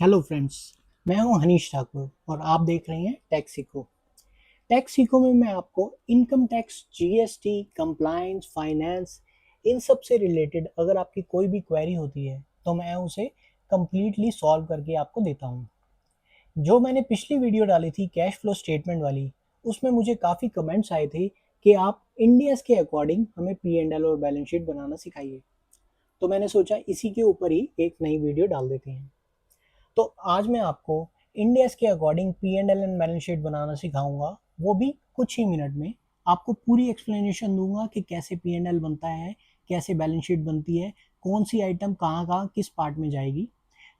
Hello friends. मैं हूं हनीश ठाकुर और आप देख रहे हैं टैक्स सीखो। टैक्स सीखो में मैं आपको income tax, GST, compliance, finance, इन सब से रिलेटेड अगर आपकी कोई भी क्वेरी होती है तो मैं उसे कंप्लीटली सॉल्व करके आपको देता हूं। जो मैंने पिछली वीडियो डाली थी कैश फ्लो स्टेटमेंट वाली, उसमें मुझे काफ़ी कमेंट्स आए थे कि आप इंडियस के अकॉर्डिंग हमें पी एंड एल और बैलेंस शीट बनाना सिखाइए। तो मैंने सोचा इसी के ऊपर ही एक नई वीडियो डाल देते हैं। तो आज मैं आपको इंडियस के according P and L and balance sheet बनाना सिखाऊंगा, वो भी कुछ ही मिनट में। आपको पूरी एक्सप्लेनेशन दूंगा कि कैसे पी एंड एल बनता है, कैसे बैलेंस शीट बनती है, कौन सी आइटम कहाँ कहाँ किस पार्ट में जाएगी।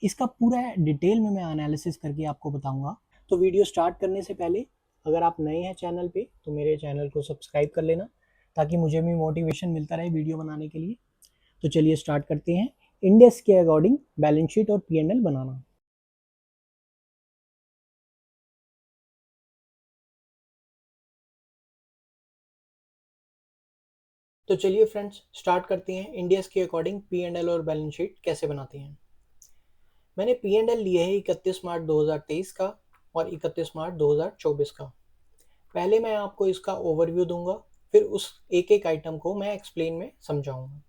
इसका पूरा डिटेल में मैं एनालिसिस करके आपको बताऊंगा। तो वीडियो स्टार्ट करने से पहले अगर आप नए हैं चैनल पे तो मेरे चैनल को सब्सक्राइब कर लेना, ताकि मुझे भी मोटिवेशन मिलता रहे वीडियो बनाने के लिए। तो चलिए स्टार्ट करते हैं इंडियस के अकॉर्डिंग बैलेंस शीट और पी एंड एल बनाना। तो चलिए फ्रेंड्स स्टार्ट करते हैं इंडियस के अकॉर्डिंग पी एंड एल और बैलेंस शीट कैसे बनाते हैं। मैंने पी एंड एल लिए है 31 मार्च 2023 का और 31 मार्च 2024 का। पहले मैं आपको इसका ओवरव्यू दूंगा, फिर उस एक एक आइटम को मैं एक्सप्लेन में समझाऊंगा।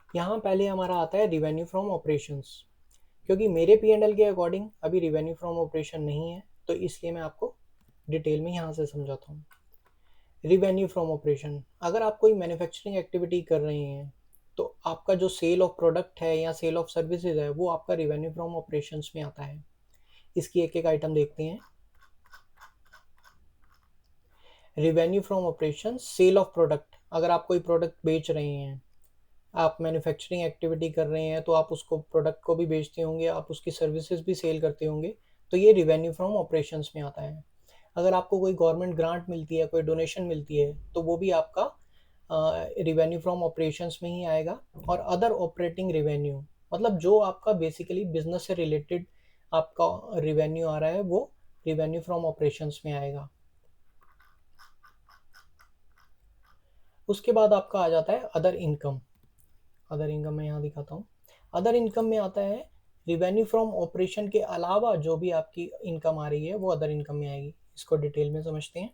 यहाँ पहले हमारा आता है रिवेन्यू फ्रॉम ऑपरेशंस। क्योंकि मेरे पी एंड एल के अकॉर्डिंग अभी रिवेन्यू फ्रॉम ऑपरेशन नहीं है, तो इसलिए मैं आपको डिटेल में यहाँ से समझाता हूँ। रिवेन्यू फ्रॉम ऑपरेशन, अगर आप कोई मैन्युफैक्चरिंग एक्टिविटी कर रहे हैं तो आपका जो सेल ऑफ प्रोडक्ट है या सेल ऑफ सर्विसेज है वो आपका रिवेन्यू फ्रॉम ऑपरेशंस में आता है। इसकी एक एक आइटम देखते हैं। Revenue from operation, sale of product, अगर आप कोई प्रोडक्ट बेच रहे हैं, आप मैन्युफैक्चरिंग एक्टिविटी कर रहे हैं तो आप उसको प्रोडक्ट को भी बेचते होंगे, आप उसकी सर्विसेज भी सेल करते होंगे, तो ये रिवेन्यू फ्रॉम ऑपरेशंस में आता है। अगर आपको कोई गवर्नमेंट ग्रांट मिलती है, कोई डोनेशन मिलती है, तो वो भी आपका रिवेन्यू फ्रॉम ऑपरेशंस में ही आएगा। और अदर ऑपरेटिंग रिवेन्यू, मतलब जो आपका बेसिकली बिजनेस से रिलेटेड आपका रिवेन्यू आ रहा है, वो रिवेन्यू फ्रॉम ऑपरेशंस में आएगा। उसके बाद आपका आ जाता है अदर इनकम। अदर इनकम मैं यहाँ दिखाता हूँ। अदर इनकम में आता है रिवेन्यू फ्रॉम ऑपरेशन के अलावा जो भी आपकी इनकम आ रही है वो अदर इनकम में आएगी। इसको डिटेल में समझते हैं।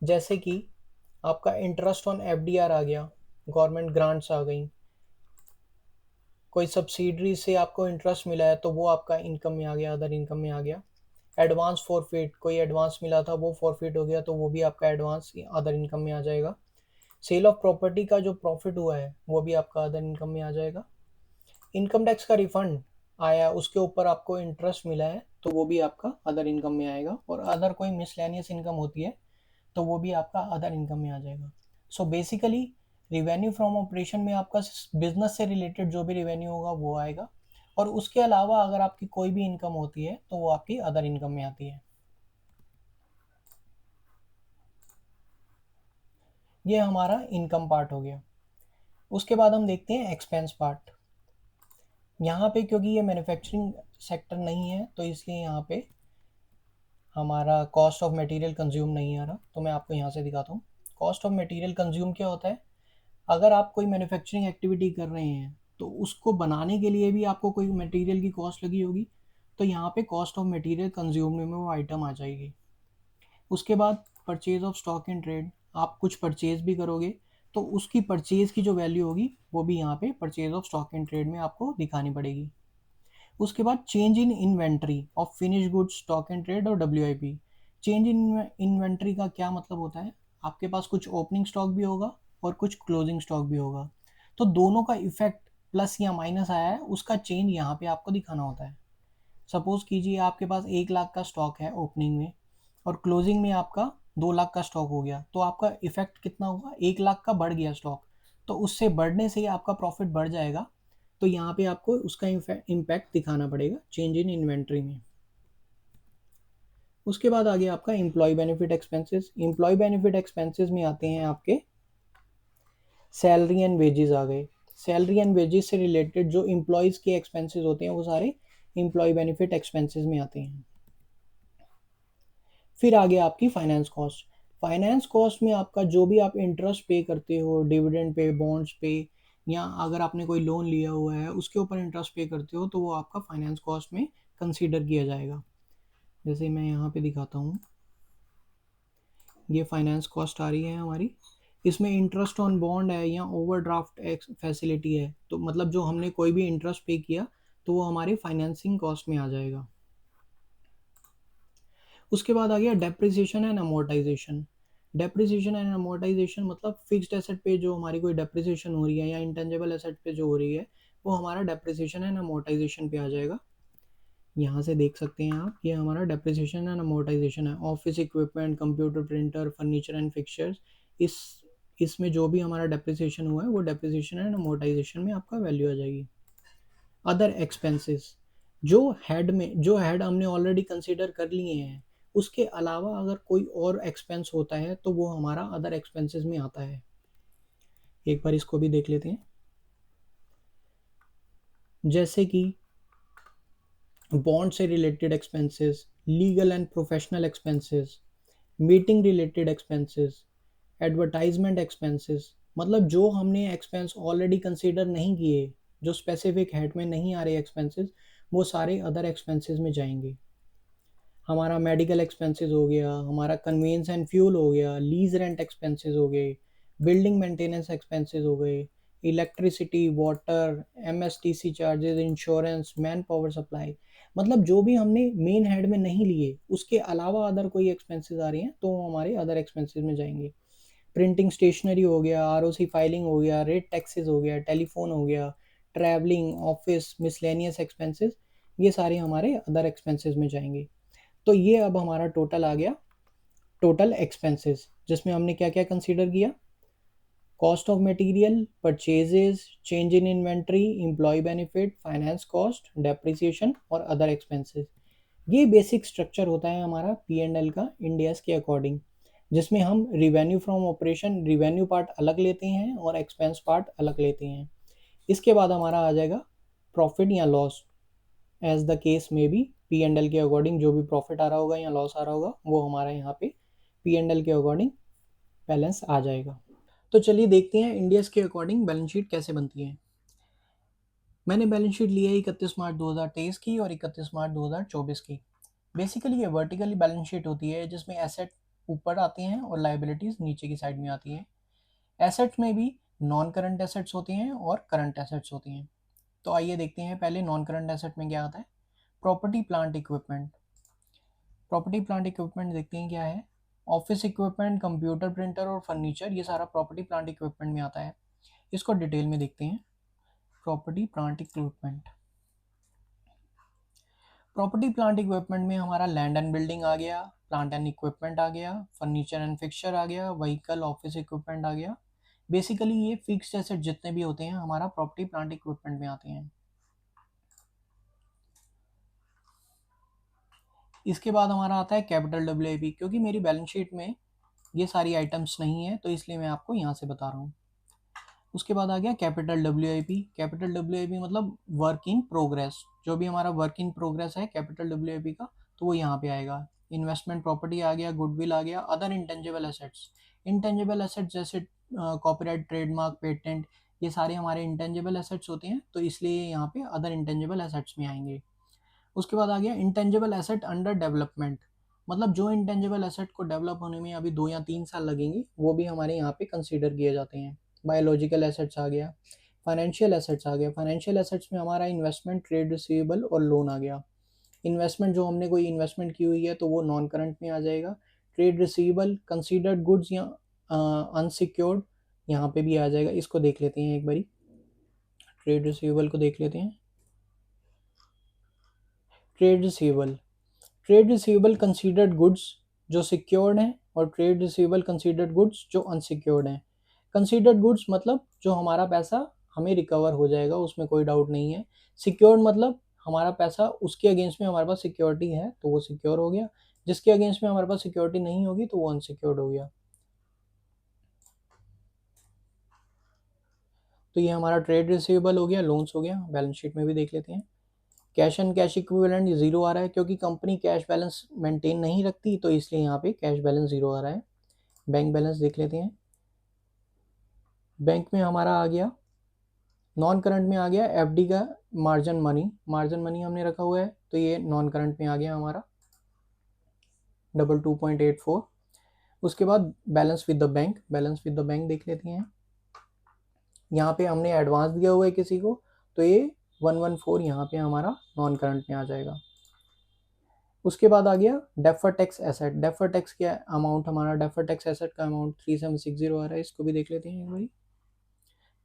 जैसे कि आपका इंटरेस्ट ऑन एफडीआर आ गया, गवर्नमेंट ग्रांट्स आ गई, कोई सब्सिडरी से आपको इंटरेस्ट मिला है तो वो आपका इनकम में आ गया, अदर इनकम में आ गया। एडवांस फॉरफिट, कोई एडवांस मिला था वो फॉरफिट हो गया तो वो भी आपका एडवांस अदर इनकम में आ जाएगा। सेल ऑफ प्रॉपर्टी का जो प्रॉफिट हुआ है वो भी आपका अदर इनकम में आ जाएगा। इनकम टैक्स का रिफंड आया, उसके ऊपर आपको इंटरेस्ट मिला है तो वो भी आपका अदर इनकम में आएगा। और अदर कोई मिसलेनियस इनकम होती है तो वो भी आपका अदर इनकम में आ जाएगा। So basically revenue from operation में आपका बिजनेस से रिलेटेड जो भी रिवेन्यू होगा वो आएगा, और उसके अलावा अगर आपकी कोई भी इनकम होती है तो वो आपकी अदर इनकम में आती है। ये हमारा इनकम पार्ट हो गया। उसके बाद हम देखते हैं एक्सपेंस पार्ट। यहाँ पे क्योंकि ये मैन्युफैक्चरिंग सेक्टर नहीं है तो इसलिए यहाँ पे हमारा कॉस्ट ऑफ मटेरियल कंज्यूम नहीं आ रहा, तो मैं आपको यहाँ से दिखाता हूँ। कॉस्ट ऑफ मटेरियल कंज्यूम क्या होता है? अगर आप कोई मैन्युफैक्चरिंग एक्टिविटी कर रहे हैं तो उसको बनाने के लिए भी आपको कोई मटेरियल की कॉस्ट लगी होगी, तो यहाँ पे कॉस्ट ऑफ मटेरियल कंज्यूम में वो आइटम आ जाएगी। उसके बाद purchase of stock in trade, आप कुछ परचेज भी करोगे तो उसकी परचेज की जो वैल्यू होगी वो भी यहाँ पे purchase of stock in trade में आपको दिखानी पड़ेगी। उसके बाद change in inventory of finish goods, stock and trade और डब्ल्यू। चेंज इन इन्वेंट्री का क्या मतलब होता है? आपके पास कुछ ओपनिंग स्टॉक भी होगा और कुछ क्लोजिंग स्टॉक भी होगा, तो दोनों का इफेक्ट प्लस या माइनस आया है उसका चेंज यहाँ पे आपको दिखाना होता है। सपोज कीजिए आपके पास 1 लाख का स्टॉक है ओपनिंग में और क्लोजिंग में आपका 2 लाख का स्टॉक हो गया, तो आपका इफेक्ट कितना होगा? 1 लाख का बढ़ गया स्टॉक, तो उससे बढ़ने से ही आपका प्रॉफिट बढ़ जाएगा। तो यहाँ पे आपको उसका इम्पैक्ट दिखाना पड़ेगा चेंज इन इन्वेंट्री में। उसके बाद आ गया आपका employee benefit expenses. Employee benefit expenses में आते हैं आपके सैलरी एंड वेजेस आ गए। सैलरी एंड वेजेस से रिलेटेड जो एम्प्लॉयज़ के एक्सपेंसेस होते हैं वो सारे एम्प्लॉय बेनिफिट एक्सपेंसेस में आते हैं। फिर आ गया आपकी फाइनेंस कॉस्ट। फाइनेंस कॉस्ट में आपका जो भी आप इंटरेस्ट पे करते हो, डिविडेंड पे, बॉन्ड्स पे, या अगर आपने कोई लोन लिया हुआ है उसके ऊपर इंटरेस्ट पे करते हो तो वो आपका फाइनेंस कॉस्ट में कंसीडर किया जाएगा। जैसे मैं यहाँ पे दिखाता हूँ, ये फाइनेंस कॉस्ट आ रही है हमारी, इसमें इंटरेस्ट ऑन बॉन्ड है या ओवरड्राफ्ट फैसिलिटी है, तो मतलब जो हमने कोई भी इंटरेस्ट पे किया तो वो हमारे फाइनेंसिंग कॉस्ट में आ जाएगा। उसके बाद आ गया depreciation and amortisation. Depreciation and amortisation मतलब फिक्स्ड एसेट पे जो हमारी कोई डेप्रिसिएशन हो रही है या इंटेंजिबल एसेट पे जो हो रही है वो हमारा डेप्रिसिएशन एंड अमोर्टाइजेशन पे आ जाएगा। यहाँ से देख सकते हैं आप, ये हमारा डेप्रिसिएशन एंड अमोर्टाइजेशन है। Office equipment, computer, printer, furniture and fixtures, इस इसमें जो भी हमारा डेप्रिसिएशन हुआ है वो डेप्रिसिएशन एंड अमोर्टाइजेशन में आपका वैल्यू आ जाएगी। अदर एक्सपेंसेस, जो हेड हमने ऑलरेडी कंसीडर कर लिए हैं उसके अलावा अगर कोई और एक्सपेंस होता है तो वो हमारा अदर एक्सपेंसेस में आता है। एक बार इसको भी देख लेते हैं। जैसे कि बॉन्ड से related expenses, legal and professional expenses, meeting related expenses, advertisement expenses, मतलब जो हमने एक्सपेंस ऑलरेडी कंसीडर नहीं किए, जो स्पेसिफिक हेड में नहीं आ रहे एक्सपेंसेस, वो सारे अदर एक्सपेंसेस में जाएंगे। हमारा मेडिकल एक्सपेंसेस हो गया, हमारा कन्वेंस एंड फ्यूल हो गया, लीज रेंट एक्सपेंसेस हो गए, बिल्डिंग मेंटेनेंस एक्सपेंसेस हो गए, electricity, water, MSTC charges, insurance, man power supply, मतलब जो भी हमने मेन हेड में नहीं लिए उसके अलावा अदर कोई एक्सपेंसेस आ रही हैं तो वो हमारे अदर एक्सपेंसेस में जाएंगे। प्रिंटिंग स्टेशनरी हो गया, आरओसी फाइलिंग हो गया, रेट टैक्सेस हो गया, टेलीफोन हो गया, ट्रैवलिंग, ऑफिस, मिसलेनियस एक्सपेंसेस, ये सारे हमारे अदर एक्सपेंसेस में जाएंगे। तो ये अब हमारा टोटल आ गया, टोटल एक्सपेंसेस, जिसमें हमने क्या क्या कंसीडर किया, cost of material, purchases, change in inventory, employ benefit, finance cost, depreciation और अदर एक्सपेंसेस। ये बेसिक स्ट्रक्चर होता है हमारा पी एंड एल का इंडियाज के अकॉर्डिंग, जिसमें हम revenue from operation, revenue part अलग लेते हैं और एक्सपेंस पार्ट अलग लेते हैं। इसके बाद हमारा आ जाएगा प्रॉफिट या लॉस, एज द केस में भी पी एंड एल के अकॉर्डिंग जो भी प्रॉफिट आ रहा होगा या लॉस आ रहा होगा वो हमारा यहाँ पे पी एंड एल के अकॉर्डिंग बैलेंस आ जाएगा। तो चलिए देखते हैं इंडियस के अकॉर्डिंग बैलेंस शीट कैसे बनती है। मैंने बैलेंस शीट ली है 31 मार्च 2023 की और 31 मार्च 2024 की। बेसिकली ये वर्टिकली बैलेंस शीट होती है जिसमें एसेट ऊपर आते हैं और लाइबिलिटीज नीचे की साइड में आती है। एसेट्स में भी नॉन करंट एसेट्स होते हैं और करंट एसेट्स होती हैं। तो आइए देखते हैं पहले नॉन करंट एसेट में क्या आता है। Property plant equipment, property plant equipment देखते हैं क्या है। ऑफिस इक्विपमेंट, कंप्यूटर, प्रिंटर और फर्नीचर, ये सारा प्रॉपर्टी प्लांट इक्विपमेंट में आता है। इसको डिटेल में देखते हैं। Property plant equipment, property plant equipment में हमारा लैंड एंड बिल्डिंग आ गया, प्लांट एंड इक्विपमेंट आ गया, फर्नीचर एंड फिक्सचर आ गया, व्हीकल, ऑफिस इक्विपमेंट आ गया। बेसिकली ये फिक्स्ड एसेट जितने भी होते हैं हमारा प्रॉपर्टी प्लांट इक्विपमेंट में आते हैं। इसके बाद हमारा आता है कैपिटल डब्ल्यूआईपी, क्योंकि मेरी बैलेंस शीट में ये सारी आइटम्स नहीं है तो इसलिए मैं आपको यहाँ से बता रहा हूँ। उसके बाद आ गया कैपिटल डब्ल्यूआईपी। कैपिटल डब्ल्यूआईपी मतलब वर्क इन प्रोग्रेस, जो भी हमारा वर्क इन प्रोग्रेस है कैपिटल डब्ल्यूआईपी का तो वो यहाँ पे आएगा। इन्वेस्टमेंट प्रॉपर्टी आ गया, गुडविल आ गया, other intangible assets, intangible assets जैसे कॉपीराइट, ट्रेडमार्क, पेटेंट, ये सारे हमारे इंटेंजिबल एसेट्स होते हैं तो इसलिए यहाँ पे अदर इंटेंजिबल एसेट्स में आएंगे। उसके बाद आ गया इंटेंजिबल एसेट अंडर डेवलपमेंट, मतलब जो इंटेंजिबल एसेट को डेवलप होने में अभी 2 या 3 साल लगेंगे वो भी हमारे यहाँ पे कंसीडर किए जाते हैं। बायोलॉजिकल एसेट्स आ गया, फाइनेंशियल एसेट्स आ गया। फाइनेंशियल एसेट्स में हमारा इन्वेस्टमेंट, ट्रेड रिसीवेबल और लोन आ गया। इन्वेस्टमेंट जो हमने कोई इन्वेस्टमेंट की हुई है तो वो नॉन करंट में आ जाएगा। ट्रेड रिसीवेबल, कंसीडर्ड गुड्स या अनसिक्योर्ड, यहाँ पे भी आ जाएगा। इसको देख लेते हैं एक बारी, ट्रेड रिसीवेबल को देख लेते हैं। Trade receivable, trade receivable considered goods जो सिक्योर्ड हैं और ट्रेड रिसीवेबल कंसीडर्ड गुड्स जो अनसिक्योर्ड हैं। कंसीडर्ड गुड्स मतलब जो हमारा पैसा हमें रिकवर हो जाएगा, उसमें कोई डाउट नहीं है। सिक्योर्ड मतलब हमारा पैसा उसके अगेंस्ट में हमारे पास सिक्योरिटी है तो वो सिक्योर हो गया, जिसके अगेंस्ट में हमारे पास सिक्योरिटी नहीं होगी तो वो अनसिक्योर्ड हो गया। तो ये हमारा ट्रेड रिसीवेबल हो गया, लोन्स हो गया। बैलेंस शीट में भी देख लेते हैं। Cash and cash equivalent zero आ रहा है क्योंकि कंपनी कैश बैलेंस मेंटेन नहीं रखती तो इसलिए यहाँ पे कैश बैलेंस जीरो आ रहा है। बैंक बैलेंस देख लेते हैं। बैंक में हमारा आ गया नॉन करंट में आ गया एफडी का मार्जिन मनी हमने रखा हुआ है, तो ये नॉन करंट में आ गया हमारा 22.84। उसके बाद बैलेंस विद द बैंक देख लेते हैं। यहाँ पे हमने एडवांस दिया हुआ है किसी को, तो ये 114 यहाँ पे हमारा नॉन करंट में आ जाएगा। उसके बाद आ गया defer tax asset. Defer tax क्या अमाउंट, हमारा डेफर टैक्स एसेट का अमाउंट 3760 आ रहा है, इसको भी देख लेते हैं एक बारी।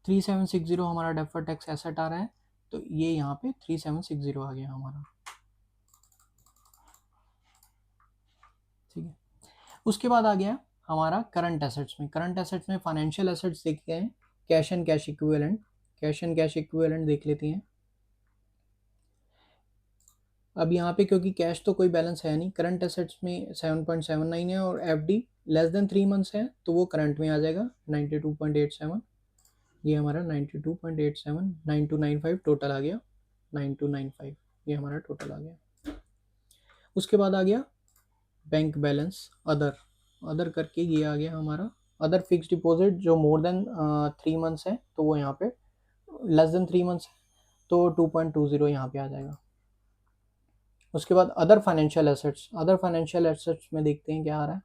3760 हमारा डेफर टैक्स एसेट आ रहा है, तो ये यहाँ पे 3760 आ गया हमारा, ठीक है। उसके बाद आ गया हमारा करंट एसेट्स में फाइनेंशियल एसेट्स देखते हैं, कैश एंड कैश इक्विवेलेंट देख लेते हैं। अब यहाँ पे क्योंकि कैश तो कोई बैलेंस है नहीं, करंट एसेट्स में 7.79 है और एफडी लेस देन 3 मंथ्स है, तो वो करंट में आ जाएगा 92.87। ये हमारा 92.87 9295 टोटल आ गया, 9295 ये हमारा टोटल आ गया। उसके बाद आ गया बैंक बैलेंस अदर करके ये आ गया हमारा अदर फिक्स डिपॉजिट, जो मोर देन 3 मंथ्स है, तो वो यहाँ पे लेस देन 3 मंथ्स है, तो 2.20 यहाँ पे आ जाएगा। उसके बाद अदर फाइनेंशियल एसेट्स में देखते हैं क्या आ रहा है।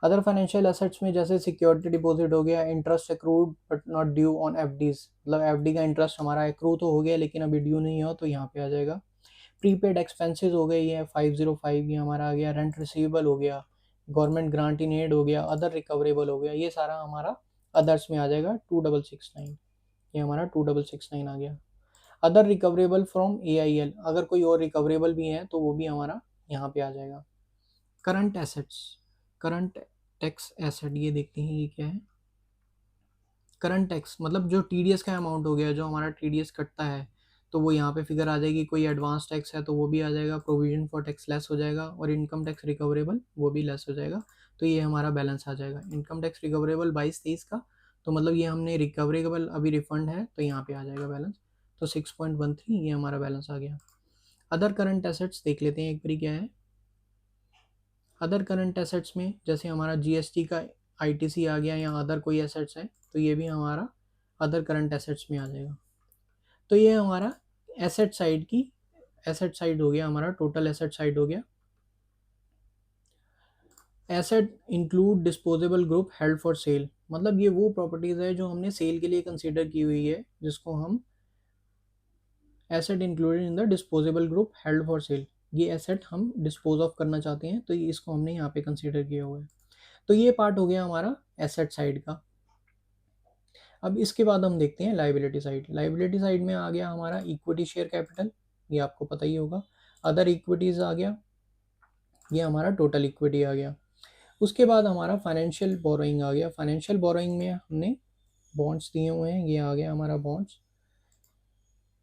अदर फाइनेंशियल एसेट्स में जैसे सिक्योरिटी डिपॉजिट हो गया, interest accrued but not due on FDs, मतलब एफडी का इंटरेस्ट हमारा एक्रू तो हो गया लेकिन अभी ड्यू नहीं हो, तो यहाँ पे आ जाएगा। प्रीपेड एक्सपेंसेस हो गए, ये 505 ये हमारा आ गया। रेंट रिसीवेबल हो गया, गवर्नमेंट ग्रांट इन एड हो गया, अदर रिकवरेबल हो गया, ये सारा हमारा अदर्स में आ जाएगा 2669, ये हमारा 2669 आ गया। अदर रिकवरेबल फ्रॉम AIL, अगर कोई और रिकवरेबल भी है तो वो भी हमारा यहाँ पे आ जाएगा। करंट टैक्स एसेट ये देखते हैं ये क्या है। करंट टैक्स मतलब जो TDS का अमाउंट हो गया, जो हमारा TDS कटता है, तो वो यहाँ पे फिगर आ जाएगी। कोई एडवांस टैक्स है तो वो भी आ जाएगा, प्रोविजन फॉर टैक्स लेस हो जाएगा, और इनकम टैक्स रिकवरेबल वो भी लेस हो जाएगा, तो ये हमारा बैलेंस आ जाएगा। इनकम टैक्स रिकवरेबल 22-23 का, तो मतलब ये हमने रिकवरेबल अभी रिफंड है, तो यहाँ पे आ जाएगा बैलेंस, तो 6.13 ये हमारा बैलेंस आ गया। अदर करंट एसेट्स देख लेते हैं एक बारी क्या है। अदर करंट एसेट्स में जैसे हमारा GST का ITC आ गया, या अदर कोई एसेट्स है, तो ये भी हमारा अदर करंट एसेट्स में आ जाएगा। तो ये हमारा एसेट साइड हो गया, हमारा टोटल एसेट साइड हो गया। Asset include disposable group held for sale, मतलब ये वो प्रॉपर्टीज है जो हमने सेल के लिए कंसीडर की हुई है, जिसको हम asset included in the disposable group held for sale, ये एसेट हम डिस्पोज ऑफ करना चाहते हैं, तो इसको हमने यहाँ पे कंसीडर किया हुआ है। तो ये पार्ट हो गया हमारा एसेट साइड का। अब इसके बाद हम देखते हैं लाइबिलिटी साइड में आ गया हमारा इक्विटी शेयर कैपिटल, ये आपको पता ही होगा। अदर इक्विटीज आ गया, ये हमारा टोटल इक्विटी आ गया। उसके बाद हमारा फाइनेंशियल बोरोइंग आ गया। फाइनेंशियल बोरोइंग में हमने बॉन्ड्स दिए हुए हैं, ये आ गया हमारा बॉन्ड्स।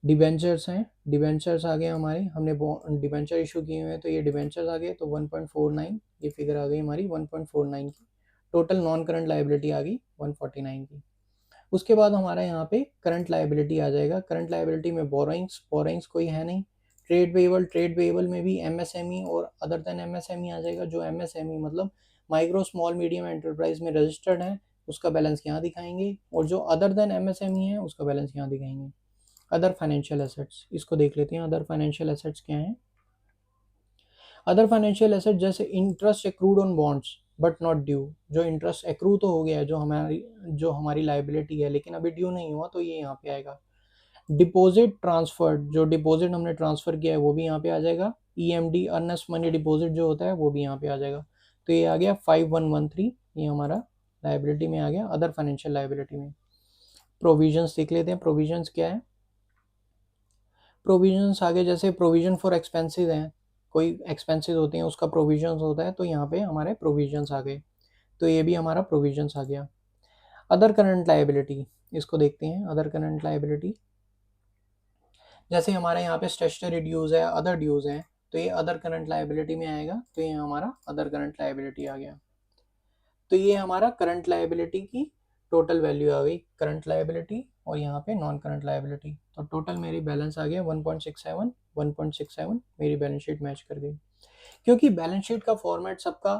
डिबेंचर्स हैं, डिबेंचर्स आ गए हमारे, हमने डिबेंचर इशू किए हुए हैं, तो ये डिबेंचर्स आ गए, तो 1.49 ये फिगर आ गई हमारी 1.49 की। टोटल नॉन करंट लाइबिलिटी आ गई 149 की। उसके बाद हमारा यहाँ पे करंट लाइबिलिटी आ जाएगा। करंट लाइबिलिटी में बोरोइंग्स कोई है नहीं। ट्रेड पेएबल में भी MSME और अदर देन MSME आ जाएगा। जो MSME मतलब माइक्रो स्मॉल मीडियम एंटरप्राइज में रजिस्टर्ड है, उसका बैलेंस यहाँ दिखाएंगे, और जो अदर देन MSME है उसका बैलेंस यहाँ दिखाएंगे। अदर फाइनेंशियल एसेट्स, इसको देख लेते हैं। अदर फाइनेंशियल एसेट्स क्या हैं। अदर फाइनेंशियल एसेट जैसे interest accrued on bonds but not due, जो इंटरेस्ट एक्रू तो हो गया है, जो हमारी लाइबिलिटी है, लेकिन अभी ड्यू नहीं हुआ, तो ये यहाँ पे आएगा। डिपॉजिट ट्रांसफर्ड, जो डिपॉजिट हमने ट्रांसफर किया है वो भी यहाँ पे आ जाएगा। EMD अर्नेस्ट मनी डिपॉजिट जो होता है वो भी यहाँ पे आ जाएगा। तो ये आ गया 5113, ये हमारा लाइबिलिटी में आ गया, अदर फाइनेंशियल लाइबिलिटी में। प्रोविजंस देख लेते हैं, प्रोविजंस क्या है। प्रोविजंस आगे जैसे प्रोविजन फॉर एक्सपेंसेस हैं, कोई एक्सपेंसेस होते हैं उसका प्रोविजंस होता है, तो यहाँ पे हमारे प्रोविजंस आ गए, तो ये भी हमारा प्रोविजंस आ गया। अदर करंट लाइबिलिटी, इसको देखते हैं। अदर करंट लाइबिलिटी जैसे हमारे यहाँ पे स्टेशनरी ड्यूज है, अदर ड्यूज है, तो ये अदर करंट लाइबिलिटी में आएगा, तो ये हमारा अदर करंट लाइबिलिटी आ गया। तो ये हमारा करंट लाइबिलिटी की टोटल वैल्यू आ गई, करंट लाइबिलिटी और यहाँ पे नॉन करंट लाइबिलिटी। तो टोटल मेरी बैलेंस आ गया 1.67 मेरी बैलेंस शीट मैच कर गई। क्योंकि बैलेंस शीट का फॉर्मेट सबका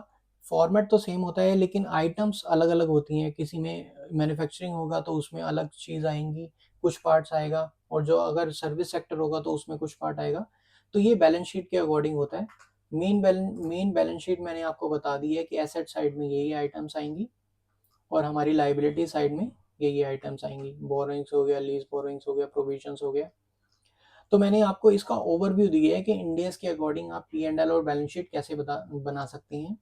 फॉर्मेट तो सेम होता है लेकिन आइटम्स अलग अलग होती हैं, किसी में मैन्युफैक्चरिंग होगा तो उसमें अलग चीज़ आएंगी, कुछ पार्ट्स आएगा, और जो अगर सर्विस सेक्टर होगा तो उसमें कुछ पार्ट आएगा। तो ये बैलेंस शीट के अकॉर्डिंग होता है। मेन बैलेंस शीट मैंने आपको बता दी है कि एसेट साइड में यही आइटम्स आएंगी और हमारी लाइबिलिटी साइड में यही आइटम्स आएंगी। बोरोइंग्स हो गया, लीज बोरोइंग्स हो गया, प्रोविजंस हो गया। तो मैंने आपको इसका ओवरव्यू दिया है कि इंडियस के अकॉर्डिंग आप P&L और बैलेंस शीट कैसे बना सकती हैं।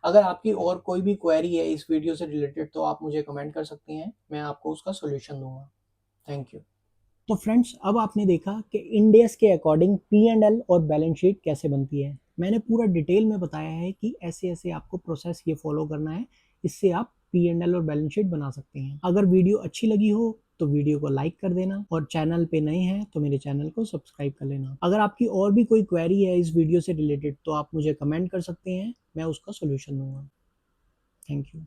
अगर आपकी और कोई भी क्वेरी है इस वीडियो से रिलेटेड तो आप मुझे कमेंट कर सकती हैं, मैं आपको उसका सोल्यूशन दूंगा। Thank you. तो फ्रेंड्स, अब आपने देखा कि इंडियस के अकॉर्डिंग P&L और बैलेंस शीट कैसे बनती है। मैंने पूरा डिटेल में बताया है कि ऐसे ऐसे आपको प्रोसेस ये फॉलो करना है, इससे आप P&L और बैलेंस शीट बना सकते हैं। अगर वीडियो अच्छी लगी हो तो वीडियो को लाइक कर देना, और चैनल पे नए हैं तो मेरे चैनल को सब्सक्राइब कर लेना। अगर आपकी और भी कोई क्वेरी है इस वीडियो से रिलेटेड तो आप मुझे कमेंट कर सकते हैं, मैं उसका सोल्यूशन दूंगा। Thank you.